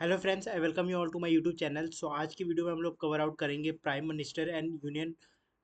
Hello friends, I welcome you all to my YouTube channel. So आज की video में हम लोग कवर आउट करेंगे prime minister and union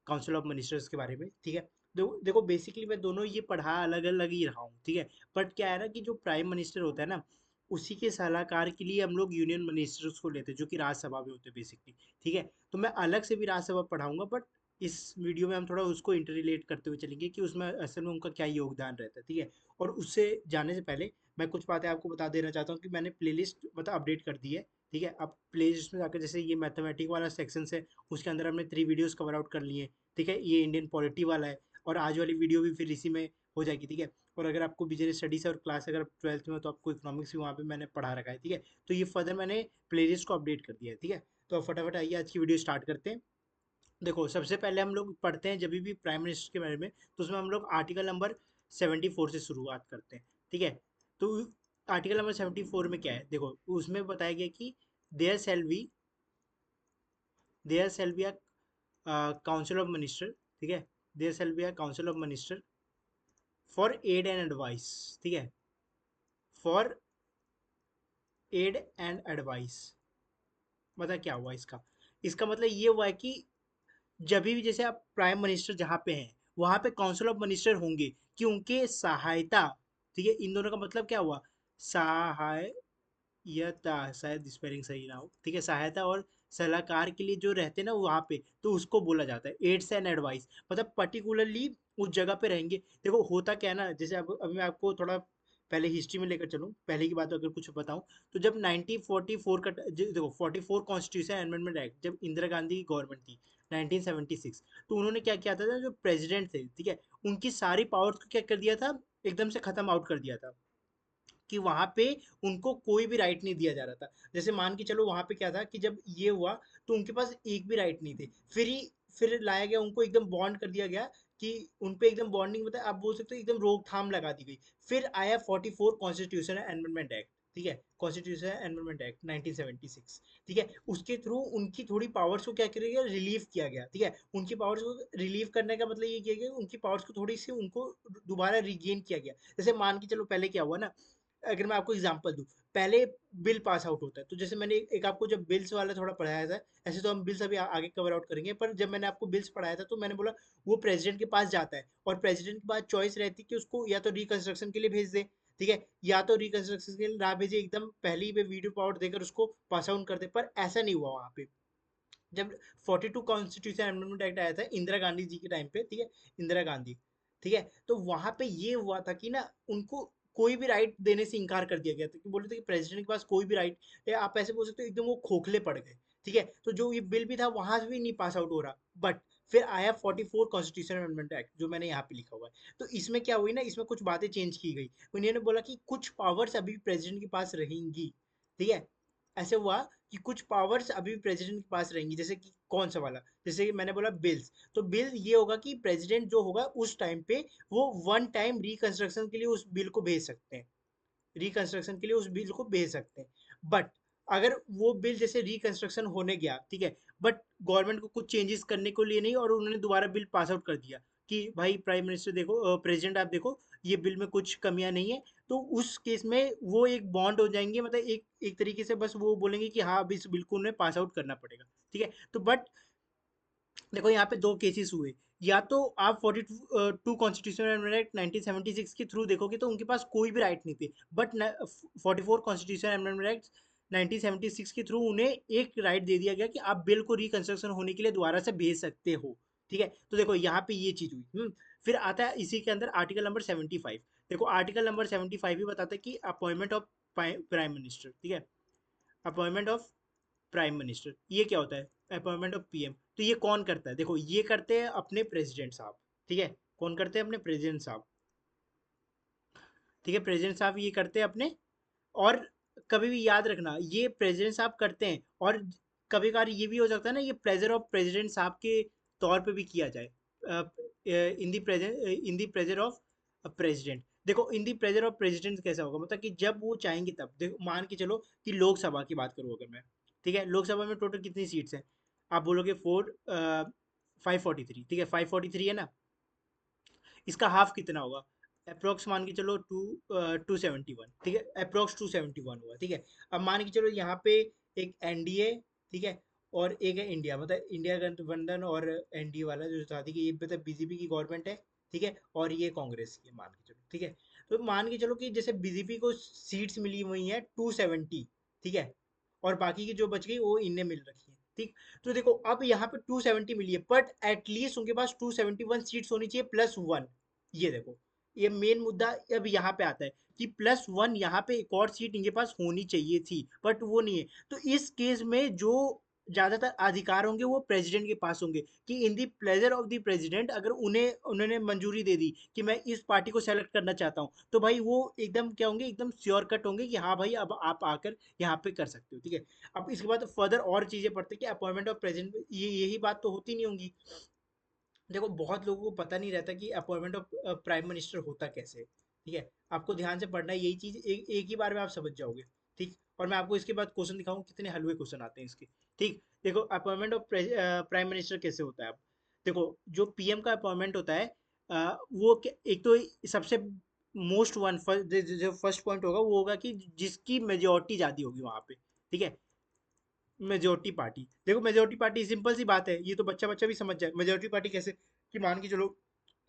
council of ministers के बारे में। ठीक है। देखो बेसिकली मैं दोनों ये पढ़ा अलग अलग ही रहा हूँ। ठीक है। बट क्या है ना कि जो प्राइम मिनिस्टर होता है ना, उसी के सलाहकार के लिए हम लोग यूनियन मिनिस्टर्स को लेते हैं जो कि राज्यसभा में होते हैं बेसिकली। ठीक है। तो मैं अलग से भी राज्यसभा पढ़ाऊंगा, बट इस वीडियो में हम थोड़ा उसको इंटर रिलेट करते हुए चलेंगे कि उसमें असल में उनका क्या योगदान रहता है। ठीक है। और उससे जाने से पहले मैं कुछ बातें आपको बता देना चाहता हूँ कि मैंने प्लेलिस्ट मतलब अपडेट कर दी है। ठीक है। अब प्ले लिस्ट में जाकर जैसे ये मैथमेटिक वाला सेक्शन है, उसके अंदर हमने 3 वीडियोस कवर आउट कर लिए हैं। ठीक है। ये इंडियन पॉलिटी वाला है और आज वाली वीडियो भी फिर इसी में हो जाएगी। ठीक है। और अगर आपको बिजनेस स्टडीज और क्लास अगर 12th में हो तो आपको इकोनॉमिक्स भी वहाँ पे मैंने पढ़ा रखा है। ठीक है। तो ये फर्दर मैंने प्ले लिस्ट को अपडेट कर दिया है। ठीक है। तो फटाफट आइए आज की वीडियो स्टार्ट करते हैं। देखो सबसे पहले हम लोग पढ़ते हैं जब भी प्राइम मिनिस्टर के बारे में, तो उसमें हम लोग आर्टिकल नंबर 74 से शुरुआत करते हैं। ठीक है। तो आर्टिकल नंबर 74 में क्या है, देखो उसमें बताया गया कि there shall be there shall be a council of minister. ठीक है। There shall be a council of minister for aid and advice. ठीक है। फॉर एड एंड एडवाइस मतलब क्या हुआ इसका, इसका मतलब ये हुआ है कि जब भी जैसे आप प्राइम मिनिस्टर जहाँ पे हैं वहाँ पे काउंसिल ऑफ मिनिस्टर होंगे कि उनके सहायता। ठीक है। इन दोनों का मतलब क्या हुआ, सहायता, शायद स्पेलिंग सही ना हो। ठीक है। सहायता और सलाहकार के लिए जो रहते हैं ना वहाँ पे, तो उसको बोला जाता है एड्स एंड एडवाइस। मतलब पर्टिकुलरली उस जगह पे रहेंगे। देखो होता क्या है ना, जैसे अब अभी मैं आपको थोड़ा पहले हिस्ट्री में लेकर चलूँ, पहले की बात अगर कुछ बताऊं, तो जब 1944 का देखो 44 कॉन्स्टिट्यूशन अमेंडमेंट एक्ट, जब इंदिरा गांधी की गवर्नमेंट थी 1976, तो उन्होंने क्या किया था, जो प्रेसिडेंट थे, ठीक है, उनकी सारी पावर्स को क्या कर दिया था, एकदम से खत्म आउट कर दिया था कि वहां पे उनको कोई भी राइट नहीं दिया जा रहा था। जैसे मान के चलो वहां पे क्या था कि जब ये हुआ तो उनके पास एक भी राइट नहीं थे। फिर लाया गया उनको, एकदम बॉन्ड कर दिया गया कि उन पे एकदम बॉन्डिंग, मतलब आप बोल सकते हो एकदम रोकथाम लगा दी गई। फिर आया 44 कॉन्स्टिट्यूशन अमेंडमेंट एक्ट। ठीक है। Constitution amendment act 1976। ठीक है। उसके थ्रू उनकी थोड़ी पावर्स को क्या किया गया, रिलीव किया गया। ठीक है। उनकी पावर्स को रिलीव करने का मतलब ये किया गया, उनकी पावर्स को थोड़ी सी उनको दोबारा रिगेन किया गया। जैसे मान के चलो पहले क्या हुआ ना, अगर मैं आपको एग्जांपल दूं, पहले बिल पास आउट होता है, तो जैसे मैंने एक आपको जब बिल्स वाला थोड़ा पढ़ाया था, ऐसे तो हम बिल्स अभी आगे कवर आउट करेंगे, पर जब मैंने आपको बिल्स पढ़ाया था तो मैंने बोला वो प्रेसिडेंट के पास जाता है और प्रेसिडेंट के पास चॉइस रहती है कि उसको या तो रिकंस्ट्रक्शन के लिए भेज दे, ठीक है, या तो रिकंस्ट्रक्शन के लिए ना भेजे, एकदम पहले ही वीडियो पावर देकर उसको पास आउट कर दे। पर ऐसा नहीं हुआ वहां पे। जब 42 कॉन्स्टिट्यूशन अमेंडमेंट एक्ट आया था इंदिरा गांधी जी के टाइम पे, ठीक है, इंदिरा गांधी, ठीक है, तो वहां पे ये हुआ था कि ना उनको कोई भी राइट देने से इनकार कर दिया गया था, कि बोले थे कि प्रेसिडेंट के पास कोई भी राइट, आप ऐसे बोल सकते हो एकदम वो खोखले पड़ गए। ठीक है। तो जो ये बिल भी था वहां से भी नहीं पास आउट हो रहा। बट फिर आया 44 कॉन्स्टिट्यूशन अमेंडमेंट एक्ट जो मैंने यहाँ पे लिखा हुआ है, तो इसमें क्या हुई ना, इसमें कुछ बातें चेंज की गई। उन्होंने बोला कि कुछ पावर्स अभी प्रेसिडेंट के पास रहेंगी। ठीक है। ऐसे हुआ कि कुछ पावर्स अभी भी प्रेसिडेंट के पास रहेंगी। जैसे कि कौन सा वाला, जैसे कि मैंने बोला बिल्स, तो बिल ये होगा कि प्रेसिडेंट जो होगा उस टाइम पे वो वन टाइम रिकंस्ट्रक्शन के लिए उस बिल को भेज सकते हैं, रिकंस्ट्रक्शन के लिए उस बिल को भेज सकते हैं। बट अगर वो बिल जैसे रिकंस्ट्रक्शन होने गया, ठीक है, बट गवर्नमेंट को कुछ चेंजेस करने को लिए नहीं और उन्होंने दोबारा बिल पास आउट कर दिया कि भाई प्राइम मिनिस्टर देखो, प्रेसिडेंट आप देखो, ये बिल में कुछ कमियां नहीं है, तो उस केस में वो एक बॉन्ड हो जाएंगे, मतलब एक एक तरीके से बस वो बोलेंगे कि हाँ अब इस बिल को उन्हें पास आउट करना पड़ेगा। ठीक है। तो बट देखो यहाँ पे दो केसेस हुए, या तो आप 42 कॉन्स्टिट्यूशन अमेंडमेंट 1976 के थ्रू देखोगे तो उनके पास कोई भी राइट नहीं थे, बट 44 कॉन्स्टिट्यूशन अमेंडमेंट एक्ट 1976 के थ्रू उन्हें एक राइट दे दिया गया कि आप बिल को रिकंस्ट्रक्शन होने के लिए दोबारा से भेज सकते हो। ठीक है। तो देखो यहाँ पे ये चीज हुई। फिर आता है इसी के अंदर आर्टिकल नंबर 75। देखो आर्टिकल नंबर 75 भी बताता है कि अपॉइंटमेंट ऑफ प्राइम मिनिस्टर। ठीक है। अपॉइंटमेंट ऑफ प्राइम मिनिस्टर ये क्या होता है, अपॉइंटमेंट ऑफ पीएम, तो ये कौन करता है, देखो ये करते हैं अपने प्रेसिडेंट साहब। ठीक है। कौन करते हैं, अपने प्रेसिडेंट साहब। ठीक है। प्रेसिडेंट साहब ये करते हैं अपने। और कभी भी याद रखना ये प्रेसिडेंट साहब करते हैं, और कभी कभार ये भी हो सकता है ना, ये प्रेजर ऑफ प्रेसिडेंट साहब के तौर पे भी किया जाए, इन दी प्रेजर ऑफ प्रेसिडेंट। देखो इन दी प्रेजर ऑफ प्रेसिडेंट कैसा होगा, मतलब कि जब वो चाहेंगे तब, देखो मान के चलो कि लोकसभा की बात करूँ अगर मैं, ठीक है, लोकसभा में टोटल कितनी सीट्स हैं, आप बोलोगे 543। ठीक है, 543 है ना, इसका हाफ कितना होगा, अप्रोक्स मान के चलो 271, ठीक है, अप्रोक्स 271 हुआ, ठीक है। अब मान के चलो यहाँ पे एक एनडीए, ठीक है, और एक है इंडिया, मतलब इंडिया गठबंधन और एनडीए वाला जो था, ठीक है, ये मतलब बीजेपी की गवर्नमेंट है, ठीक है, और ये कांग्रेस की है, मान के चलो, ठीक है। तो मान के चलो कि जैसे बीजेपी को सीट्स मिली हुई हैं 270, ठीक है, और बाकी की जो बच गई वो इन्हें मिल रखी है, ठीक। तो देखो अब यहाँ पे 270 मिली है, बट एटलीस्ट उनके पास 271 सीट्स होनी चाहिए प्लस वन। ये देखो, ये मेन मुद्दा अब यहाँ पे आता है कि प्लस वन यहाँ पे एक और सीट इनके पास होनी चाहिए थी, बट वो नहीं है। तो इस केस में जो ज्यादातर अधिकार होंगे वो प्रेसिडेंट के पास होंगे, कि इन दी प्लेजर ऑफ द प्रेसिडेंट अगर उन्हें उन्होंने मंजूरी दे दी कि मैं इस पार्टी को सेलेक्ट करना चाहता हूँ, तो भाई वो एकदम क्या होंगे, एकदम श्योर कट होंगे कि हाँ भाई अब आप आकर यहाँ पे कर सकते हो, ठीक है। अब इसके बाद फर्दर और चीजें पढ़ते हैं कि अपॉइंटमेंट ऑफ प्रेसिडेंट, ये यही बात तो होती नहीं होंगी। देखो बहुत लोगों को पता नहीं रहता कि अपॉइंटमेंट ऑफ प्राइम मिनिस्टर होता कैसे है, ठीक है। आपको ध्यान से पढ़ना है, यही चीज एक ही बार में आप समझ जाओगे, ठीक। और मैं आपको इसके बाद क्वेश्चन दिखाऊं, कितने हलवे क्वेश्चन आते हैं इसके, ठीक। देखो अपॉइंटमेंट ऑफ प्राइम मिनिस्टर कैसे होता है। अब देखो जो पीएम का अपॉइंटमेंट होता है, वो एक तो सबसे मोस्ट वन जो फर्स्ट पॉइंट होगा वो होगा कि जिसकी मेजोरिटी ज्यादा होगी वहां पे, ठीक है। मेजोरिटी पार्टी, देखो मेजोरिटी पार्टी सिंपल सी बात है, ये तो बच्चा बच्चा भी समझ जाए मेजोरिटी पार्टी कैसे। कि मान के चलो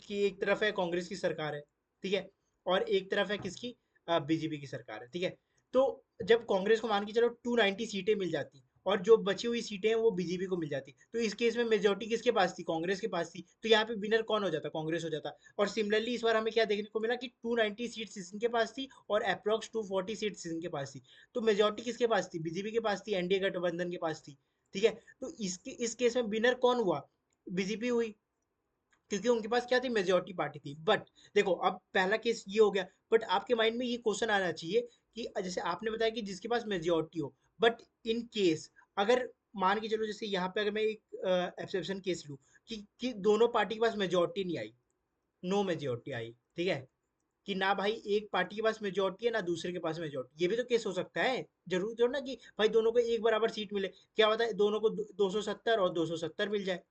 कि एक तरफ है कांग्रेस की सरकार है, ठीक है, और एक तरफ है किसकी, बीजेपी की सरकार है, ठीक है। तो जब कांग्रेस को मान के चलो 290 सीटें मिल जाती और जो बची हुई सीटें हैं वो बीजेपी को मिल जाती, तो इस केस में मेजोरिटी किसके पास थी, कांग्रेस के पास थी, तो यहाँ पे विनर कौन हो जाता, कांग्रेस हो जाता। और सिमिलरली इस बार हमें क्या देखने को मिला कि 290 सीट्स इनके पास थी और अप्रॉक्स 240 सीट्स इनके पास थी। तो मेजोरिटी किसके पास थी, बीजेपी के पास थी, एनडीए गठबंधन के पास थी, ठीक है। तो इस केस में विनर कौन हुआ, बीजेपी हुई, क्योंकि उनके पास क्या थी, मेजोरिटी पार्टी थी। बट देखो अब पहला केस ये हो गया, बट आपके माइंड में ये क्वेश्चन आना चाहिए कि जैसे आपने बताया कि जिसके पास मेजोरिटी हो, बट इन केस अगर मान के चलो जैसे यहाँ पे अगर मैं एक एक्सेप्शन केस लूँ कि दोनों पार्टी के पास मेजोरिटी नहीं आई, नो मेजोरिटी आई, ठीक है, कि ना भाई एक पार्टी के पास मेजोरिटी है ना दूसरे के पास मेजोरिटी, ये भी तो केस हो सकता है। जरूरी थोड़ा ना कि भाई दोनों को एक बराबर सीट मिले, क्या होता है दोनों को 270 और 270 मिल जाए,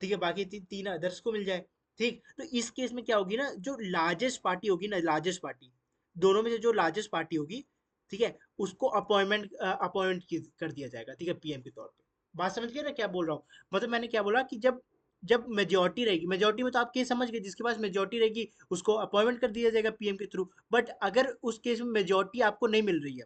ठीक है, बाकी तीन अदर्स को मिल जाए, ठीक। तो इस केस में क्या होगी ना, जो लार्जेस्ट पार्टी होगी ना, लार्जेस्ट पार्टी, दोनों में से जो लार्जेस्ट पार्टी होगी, ठीक है, उसको अपॉइंट कर दिया जाएगा, ठीक है, पीएम के तौर पे। बात समझ गए ना क्या बोल रहा हूँ, मतलब मैंने क्या बोला कि जब जब मेजोरिटी रहेगी, मेजोरिटी में तो आप केस समझ गए, जिसके पास मेजोरिटी रहेगी उसको अपॉइंटमेंट कर दिया जाएगा पीएम के थ्रू। बट अगर उस केस में मेजोरिटी आपको नहीं मिल रही है,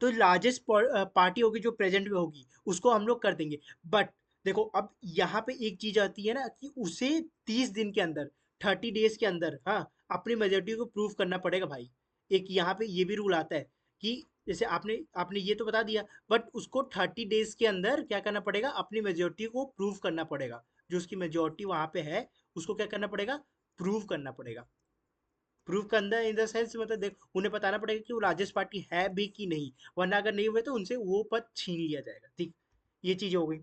तो लार्जेस्ट पार्टी होगी जो प्रेजेंट में होगी उसको हम लोग कर देंगे। बट देखो अब यहाँ पे एक चीज आती है ना कि उसे 30 दिन के अंदर, 30 डेज के अंदर, हाँ, अपनी मेजोरिटी को प्रूव करना पड़ेगा भाई। एक यहाँ पे ये भी रूल आता है कि जैसे आपने आपने ये तो बता दिया, बट उसको 30 डेज के अंदर क्या करना पड़ेगा, अपनी मेजोरिटी को प्रूव करना पड़ेगा। जो उसकी मेजोरिटी वहां पे है उसको क्या करना पड़ेगा, प्रूव करना पड़ेगा। प्रूफ करना इन द सेंस मतलब देख उन्हें बताना पड़ेगा कि वो राजस्व पार्टी है भी कि नहीं, वरना अगर नहीं हुए तो उनसे वो पद छीन लिया जाएगा, ठीक। ये चीज हो गई।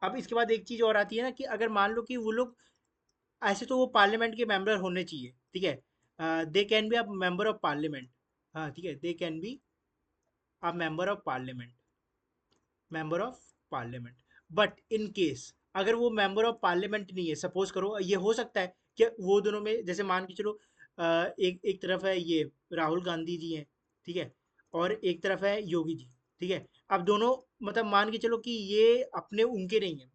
अब इसके बाद एक चीज और आती है ना कि अगर मान लो कि वो लोग, ऐसे तो वो पार्लियामेंट के मेंबर होने चाहिए, ठीक है, they can be a member of parliament, हाँ ठीक है, they can be a member of parliament, member of parliament. But in case अगर वो मेंबर ऑफ पार्लियामेंट नहीं है, सपोज करो ये हो सकता है कि वो दोनों में जैसे मान के चलो एक एक तरफ है ये राहुल गांधी जी हैं, ठीक है, और एक तरफ है योगी जी, ठीक है। अब दोनों मतलब मान के चलो कि ये अपने उनके नहीं है,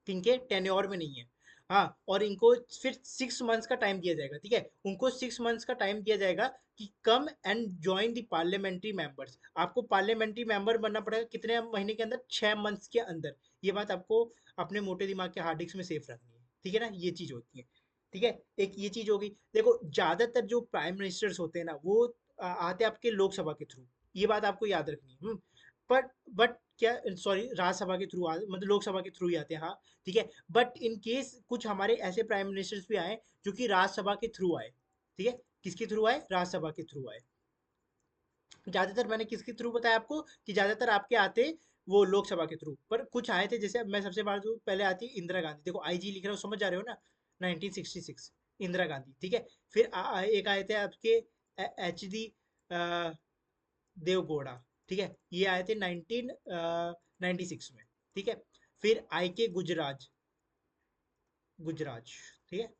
इनके टेन्योर में नहीं है, हाँ, और इनको फिर 6 मंथ्स का टाइम दिया जाएगा, ठीक है, उनको 6 मंथ्स का टाइम दिया जाएगा कि come and join the parliamentary members. आपको पार्लियामेंट्री मेंबर बनना पड़ेगा कितने महीने के अंदर, 6 मंथ्स के अंदर। ये बात आपको अपने मोटे दिमाग के हार्ड डिस्क में सेफ रखनी है, ठीक है ना, ये चीज होती है, ठीक है। एक ये चीज होगी। देखो ज्यादातर जो प्राइम मिनिस्टर्स होते हैं ना वो आते आपके लोकसभा के थ्रू, ये बात आपको याद रखनी है। बट क्या, सॉरी, राज्यसभा के थ्रू मतलब लोकसभा के थ्रू ही आते हैं, हाँ, ठीक है। बट इन केस कुछ हमारे ऐसे प्राइम मिनिस्टर्स भी आए जो कि राज्यसभा के थ्रू आए, ठीक है, किसके थ्रू आए, राज्यसभा के थ्रू आए। ज्यादातर मैंने किसके थ्रू बताया आपको कि ज्यादातर आपके आते वो लोकसभा के थ्रू, पर कुछ आए थे, जैसे मैं सबसे बार जो पहले आती है इंदिरा गांधी, देखो आईजी लिख रहा हूँ, समझ जा रहे हो ना, 1966 इंदिरा गांधी, ठीक है। फिर एक आए थे आपके एच डी देवगौड़ा, ठीक है, ये आए थे 1996 में, ठीक है। फिर आई के गुजराज, गुजराज, ठीक है,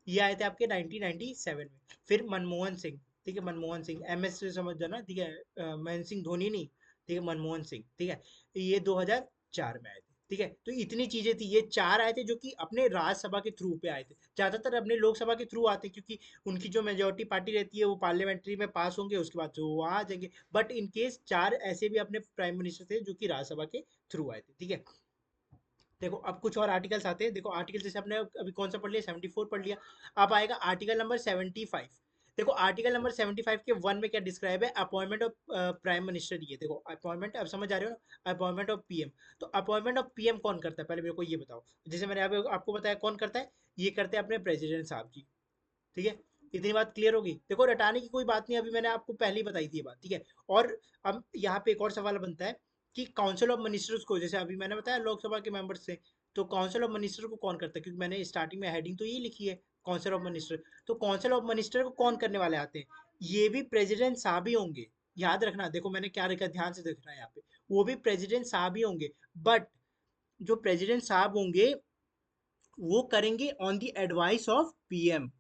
ये आए थे आपके 1997 में। फिर मनमोहन सिंह, ठीक है, मनमोहन सिंह, MS से समझ जाना, ठीक है, महेंद्र सिंह धोनी नहीं, ठीक है, मनमोहन सिंह, ठीक है, ये 2004 में आए थे। ठीक है, तो इतनी चीजें थी, ये चार आए थे जो कि अपने राज्यसभा के थ्रू पे आए थे। ज्यादातर अपने लोकसभा के थ्रू आते हैं, क्योंकि उनकी जो मेजोरिटी पार्टी रहती है वो पार्लियामेंट्री में पास होंगे, उसके बाद जो वो आ जाएंगे। बट इन केस चार ऐसे भी अपने प्राइम मिनिस्टर थे जो कि राज्यसभा के थ्रू आए थे। ठीक है, देखो अब कुछ और आर्टिकल्स आते हैं। देखो आर्टिकल जैसे आपने अभी कौन सा पढ़ लिया, 74 पढ़ लिया। अब आएगा आर्टिकल नंबर 75। देखो आर्टिकल नंबर 75 के वन में क्या डिस्क्राइब है, अपॉइंटमेंट ऑफ प्राइम मिनिस्टर। ये देखो अपॉइंटमेंट, अब समझ आ रहे हो ना, अपॉइंटमेंट ऑफ पीएम। तो अपॉइंटमेंट ऑफ पीएम कौन करता है, पहले मेरे को ये बताओ। जैसे मैंने अभी आपको बताया कौन करता है, ये करते हैं अपने प्रेसिडेंट साहब जी। ठीक है, इतनी बात क्लियर होगी। देखो रटाने की कोई बात नहीं, अभी मैंने आपको पहले ही बताई थी ये बात। ठीक है, और अब यहाँ पे एक और सवाल बनता है कि काउंसिल ऑफ मिनिस्टर्स को, जैसे अभी मैंने बताया लोकसभा के मेंबर्स से, तो काउंसिल ऑफ मिनिस्टर को कौन करता है, क्योंकि मैंने स्टार्टिंग में हेडिंग तो ये लिखी है, काउंसिल ऑफ मिनिस्टर। तो काउंसिल ऑफ मिनिस्टर को कौन करने वाले आते हैं, ये भी प्रेसिडेंट साहब ही होंगे। याद रखना, देखो मैंने क्या लिखा, ध्यान से देखना है यहाँ पे, वो भी प्रेसिडेंट साहब ही होंगे। बट जो प्रेसिडेंट साहब होंगे वो करेंगे on the advice of PM.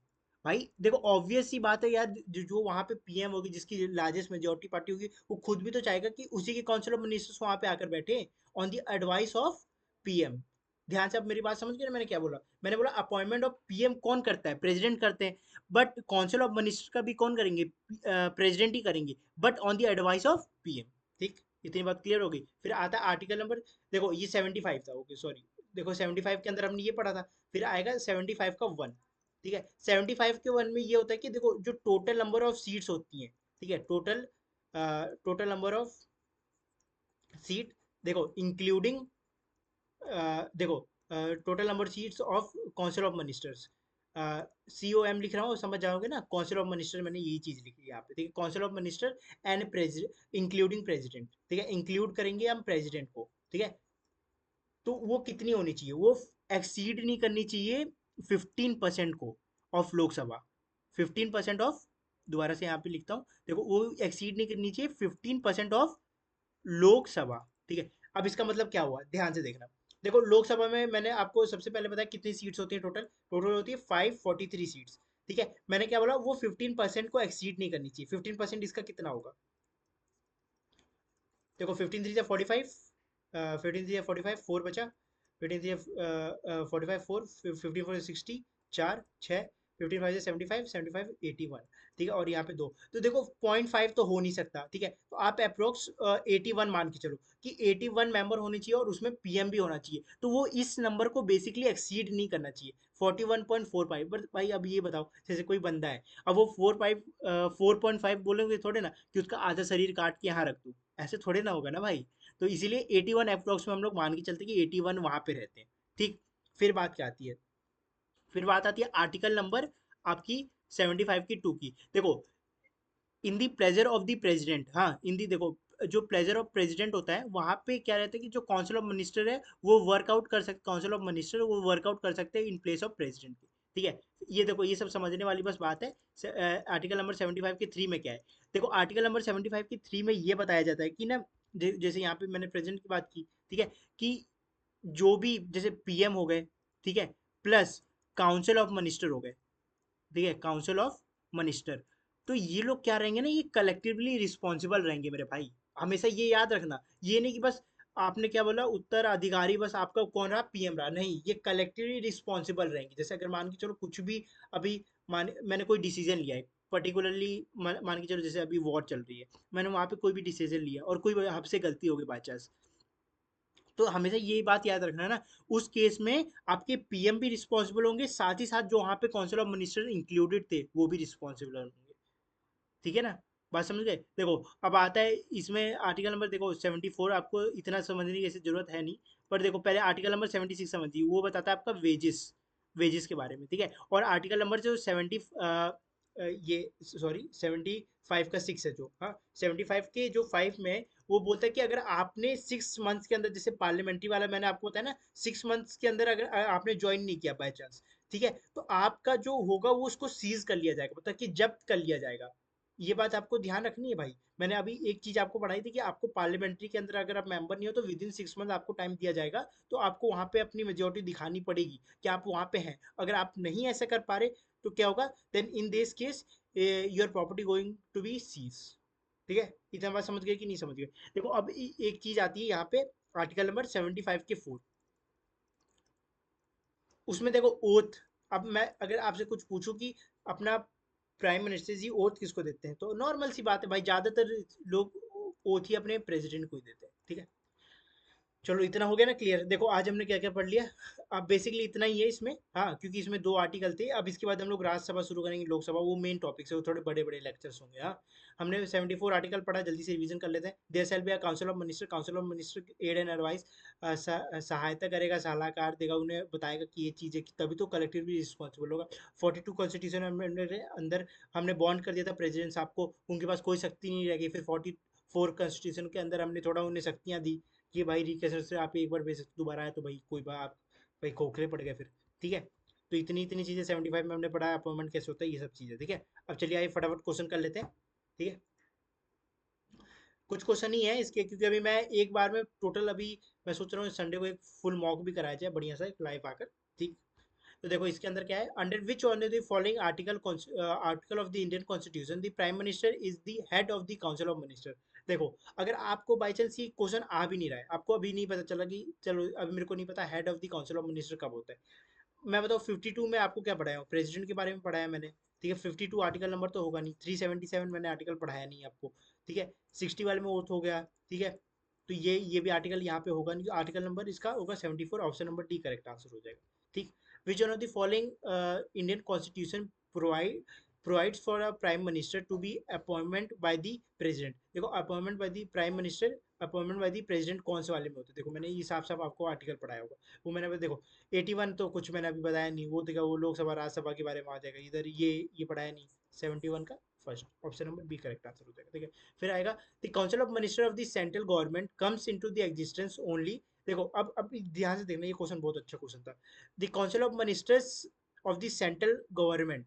भाई देखो ऑब्वियस सी बात है यार, जो वहां पे पीएम होगी, जिसकी लार्जेस्ट मेजोरिटी पार्टी होगी, वो खुद भी तो चाहेगा कि उसी के काउंसिल ऑफ मिनिस्टर्स वहां पे आकर बैठे on the advice of PM. ध्यान से आप मेरी बात समझ गए ना, मैंने क्या बोला, मैंने बोला अपॉइंटमेंट ऑफ पीएम कौन करता है, प्रेसिडेंट करते हैं। बट काउंसिल ऑफ मिनिस्टर का भी कौन करेंगे, प्रेसिडेंट ही करेंगे, but on the advice of PM. ठीक, इतनी बात क्लियर हो गई। फिर आता है आर्टिकल नंबर, देखो ये 75 था, ओके सॉरी, देखो 75 के अंदर हमने ये पढ़ा था। फिर आएगा 75 का वन। ठीक है, 75 के वन में ये होता है कि देखो जो टोटल नंबर ऑफ सीट्स होती हैं, ठीक है, टोटल नंबर ऑफ सीट, देखो इंक्लूडिंग, देखो total number seats of council of ministers, COM लिख रहा हूँ, समझ जाओगे ना, काउंसिल ऑफ मिनिस्टर मैंने यही चीज लिखी है यहाँ पे। ठीक है, council of minister and president including president. ठीक है, इंक्लूड करेंगे हम प्रेसिडेंट को। ठीक है, तो वो कितनी होनी चाहिए, वो एक्सीड नहीं करनी चाहिए 15% को, ऑफ लोकसभा। 15% ऑफ, दोबारा से यहाँ पे लिखता हूँ, देखो वो एक्सीड नहीं करनी चाहिए 15% ऑफ लोकसभा। ठीक है, अब इसका मतलब क्या हुआ, ध्यान से देखना। देखो लोकसभा में मैंने आपको सबसे पहले बताया कितनी सीट्स होती है, टोटल टोटल होती है 543 सीट्स। ठीक है, मैंने क्या बोला, वो 15% को एक्सीड नहीं करनी चाहिए। 15% इसका कितना होगा, देखो 15 3 forty five, 15 3 forty five, four बचा, 15 3 फोर्टी फाइव, फोर, 54 60, चार छः, 15 फाइव 75, 75 81। ठीक है, और यहाँ पे दो, तो देखो 0.5 तो हो नहीं सकता। ठीक है, तो आप अप्रोक्स 81 मान के चलो कि 81 मेंबर होने चाहिए, और उसमें पीएम भी होना चाहिए। तो वो इस नंबर को बेसिकली एक्सीड नहीं करना चाहिए, 41.45। बट भाई अब ये बताओ, जैसे कोई बंदा है, अब वो 4.5 बोलेंगे थोड़े ना कि उसका आधा शरीर काट के यहाँ रख दूँ, ऐसे थोड़े ना होगा ना भाई। तो इसीलिए 81 अप्रोक्स में हम लोग मान के चलते कि 81 वहां पे रहते हैं। ठीक, फिर बात क्या आती है, फिर बात आती है आर्टिकल नंबर आपकी 75 की टू की। देखो इन दी प्लेजर ऑफ द प्रेसिडेंट, हाँ इन दी, देखो जो प्लेजर ऑफ प्रेसिडेंट होता है वहां पे क्या रहता है कि जो काउंसिल ऑफ मिनिस्टर है वो वर्कआउट कर सकते, काउंसिल ऑफ मिनिस्टर वो वर्कआउट कर सकते हैं इन प्लेस ऑफ प्रेसिडेंट के। ठीक है, ये देखो ये सब समझने वाली बस बात है। आर्टिकल नंबर 75 के थ्री में क्या है, देखो आर्टिकल नंबर 75 की थ्री में ये बताया जाता है कि ना, जैसे यहाँ पे मैंने प्रेसिडेंट की बात की, ठीक है, कि जो भी जैसे पीएम हो गए, ठीक है, प्लस काउंसिल ऑफ मिनिस्टर हो गए, ठीक है, काउंसिल ऑफ मिनिस्टर, तो ये लोग क्या रहेंगे ना, ये कलेक्टिवली रिस्पॉन्सिबल रहेंगे मेरे भाई। हमेशा ये याद रखना, ये नहीं कि बस आपने क्या बोला उत्तराधिकारी बस आपका कौन रहा, पीएम रहा, नहीं, ये कलेक्टिवली रिस्पॉन्सिबल रहेंगे। जैसे अगर मान के चलो कुछ भी, अभी मैंने कोई डिसीजन लिया है पर्टिकुलरली, मान के चलो जैसे अभी वॉर चल रही है, मैंने वहां पे कोई भी डिसीजन लिया और कोई हमसे गलती हो गई बाई चांस, तो हमेशा यही बात याद रखना है ना, उस केस में आपके पीएम भी रिस्पॉन्सिबल होंगे, साथ ही साथ जो वहाँ पे काउंसिल ऑफ मिनिस्टर इंक्लूडेड थे वो भी रिस्पॉन्सिबल होंगे। ठीक है ना, बात समझ गए। देखो अब आता है इसमें आर्टिकल नंबर, देखो 74 आपको इतना समझने की ऐसी जरूरत है नहीं, पर देखो पहले आर्टिकल नंबर 76 समझिए, वो बताता है आपका वेजेस, वेजेस के बारे में। ठीक है, और आर्टिकल नंबर जो 70 ये सॉरी 75 का सिक्स है जो, हाँ 75 के जो फाइव में है, वो बोलता है कि अगर आपने 6 मंथ्स के अंदर, जैसे पार्लियामेंट्री वाला मैंने आपको बताया ना, 6 मंथ्स के अंदर अगर आपने ज्वाइन नहीं किया बाय चांस, ठीक है, तो आपका जो होगा वो उसको सीज कर लिया जाएगा, मतलब कि जब्त कर लिया जाएगा। ये बात आपको ध्यान रखनी है भाई। मैंने अभी एक चीज आपको पढ़ाई थी कि आपको पार्लियामेंट्री के अंदर अगर आप मेंबर नहीं हो तो विद इन 6 मंथ आपको टाइम दिया जाएगा, तो आपको वहां पे अपनी मेजोरिटी दिखानी पड़ेगी कि आप वहां पे हैं। अगर आप नहीं ऐसा कर पा रहे तो क्या होगा, then in this case your property going to be seize. ठीक है, इतना बात समझ गए कि नहीं समझ गए? देखो अब एक चीज आती है यहाँ पे, आर्टिकल नंबर 75 के 4, उसमें देखो ओथ। अब मैं अगर आपसे कुछ पूछूं कि अपना प्राइम मिनिस्टर जी ओथ किसको देते हैं, तो नॉर्मल सी बात है भाई, ज्यादातर लोग ओथ ही अपने प्रेसिडेंट को ही देते हैं। ठीक है, चलो इतना हो गया ना क्लियर। देखो आज हमने क्या क्या पढ़ लिया, अब बेसिकली इतना ही है इसमें। हाँ, क्योंकि इसमें 2 आर्टिकल थे, अब इसके बाद हम लोग राज्यसभा शुरू करेंगे, लोकसभा वो मेन टॉपिक है, वो थोड़े बड़े बड़े लेक्चर्स होंगे। हाँ, हमने 74 आर्टिकल पढ़ा, जल्दी से रिवीजन कर लेते हैं। There shall be a council of minister, council of minister aid and advice, सहायता करेगा, सलाहकार देगा, उन्हें बताएगा कि ये चीज़ है, कि तभी तो कलेक्टिव भी रिस्पॉन्सिबल होगा। 42 कॉन्स्टिट्यूशन अंदर हमने बॉन्ड कर दिया था प्रेसिडेंट साहब को, उनके पास कोई शक्ति नहीं रहेगी। फिर 44 कॉन्स्टिट्यूशन के अंदर हमने थोड़ा उन्हें शक्तियाँ दी कि भाई रिकेसर से आप एक बार भेज सकते, दोबारा आए तो भाई कोई बात, आप भाई खोखले पड़ गए फिर। ठीक है, तो इतनी इतनी चीज़ें 75 में हमने पढ़ा है, अपॉइंटमेंट कैसे होता है, ये सब चीज़ें। ठीक है, अब चलिए आइए फटाफट क्वेश्चन कर लेते हैं। ठीक है, कुछ क्वेश्चन ही है इसके, क्योंकि अभी मैं एक बार में टोटल, अभी मैं सोच रहा हूँ संडे को एक फुल मॉक भी कराया जाए बढ़िया सा, एक लाइव आकर। ठीक, तो देखो इसके अंदर क्या है, under which on the following article, article of the Indian constitution the prime minister is the head of the council of minister. देखो अगर आपको बाई चांस ये क्वेश्चन आ भी नहीं रहा है, आपको अभी नहीं पता चला कि चलो अभी मेरे को नहीं पता head of the council of minister कब होता है, मैं बताऊँ 52 में आपको क्या पढ़ाया हूँ, प्रेसिडेंट के बारे में पढ़ाया मैंने। ठीक है, 52 आर्टिकल नंबर तो होगा नहीं, 377 मैंने आर्टिकल पढ़ाया नहीं आपको। ठीक है, 60 वाले में ओथ हो गया। ठीक है, तो ये भी आर्टिकल यहाँ पे होगा नहीं, आर्टिकल नंबर इसका होगा 74, option number D correct answer हो जाएगा। ठीक, which one of the following Indian constitution provides for a prime minister to be appointment by the president। देखो appointment by the prime minister, appointment by the president कौन से वाले में होते हैं, देखो मैंने ये साफ साफ आपको आर्टिकल पढ़ाया होगा, वो मैंने देखो 81 तो कुछ मैंने अभी बताया नहीं, वो देखा वो लोकसभा राज्यसभा के बारे में आ जाएगा इधर, ये पढ़ाया नहीं। 71 का first option number B correct answer हो जाएगा। ठीक है, फिर आएगा the council of minister of the central government comes into the existence only. देखो अब ध्यान से देखना, ये क्वेश्चन बहुत अच्छा क्वेश्चन था। The council of ministers of the central government,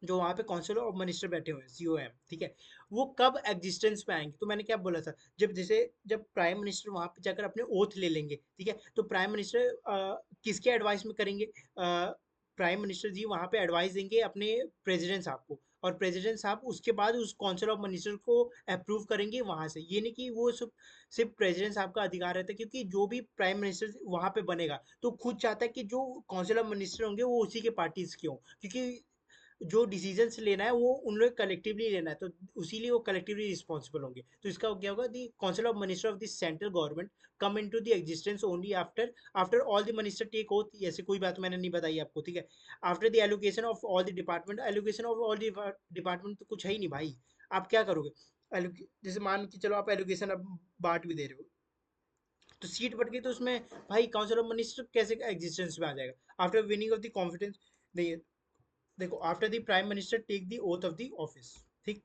जो वहाँ पे काउंसिल ऑफ मिनिस्टर बैठे हुए हैं, COM, ठीक है, वो कब एग्जिस्टेंस में आएंगे, तो मैंने क्या बोला था, जब जैसे जब प्राइम मिनिस्टर वहाँ पे जाकर अपने ओथ ले लेंगे। ठीक है, तो प्राइम मिनिस्टर किसके एडवाइस में करेंगे, प्राइम मिनिस्टर जी वहाँ पे एडवाइस देंगे अपने प्रेसिडेंट साहब को, और प्रेसिडेंट साहब उसके बाद उस काउंसिल ऑफ मिनिस्टर को अप्रूव करेंगे वहाँ से। ये नहीं कि वो सिर्फ प्रेसिडेंट साहब का अधिकार रहता है, क्योंकि जो भी प्राइम मिनिस्टर वहाँ पे बनेगा तो खुद चाहता है कि जो काउंसिल ऑफ मिनिस्टर होंगे वो उसी के पार्टीज के हों, क्योंकि जो डिसीजंस लेना है वो उन लोग कलेक्टिवली लेना है, तो इसीलिए वो कलेक्टिवली रिस्पॉन्सिबल होंगे। तो इसका क्या होगा, the council of minister of the central government come into the existence only after after all the minister take oath. ऐसे कोई बात मैंने नहीं बताई आपको। ठीक है, after the allocation of all the department, allocation of all department तो कुछ है ही नहीं भाई, आप क्या करोगे? जैसे मान के चलो आप एलोकेशन अब बांट भी दे रहे हो, तो सीट बढ़ गई तो उसमें भाई काउंसिल ऑफ मिनिस्टर कैसे एग्जिस्टेंस में आ जाएगा? After winning of the confidence, नहीं, देखो after the prime minister take the oath of the office, ठीक,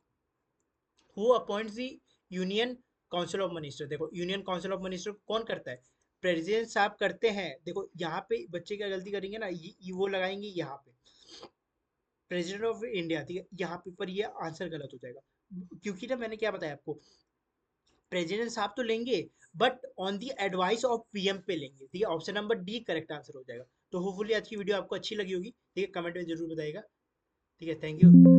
who appoints the union council of minister. देखो यूनियन काउंसिल ऑफ मिनिस्टर कौन करता है, प्रेसिडेंट साहब करते हैं। देखो यहाँ पे बच्चे क्या गलती करेंगे ना, ये वो लगाएंगे यहाँ पे प्रेसिडेंट ऑफ इंडिया, ठीक है, यहाँ पे पर ये आंसर गलत हो जाएगा, क्योंकि ना मैंने क्या बताया आपको, प्रेसिडेंट साहब तो लेंगे but on the advice of PM पे लेंगे। ठीक है, option number D correct answer हो जाएगा। तो होपफुली आज की वीडियो आपको अच्छी लगी होगी। ठीक है, कमेंट में जरूर बताइएगा। ठीक है, थैंक यू।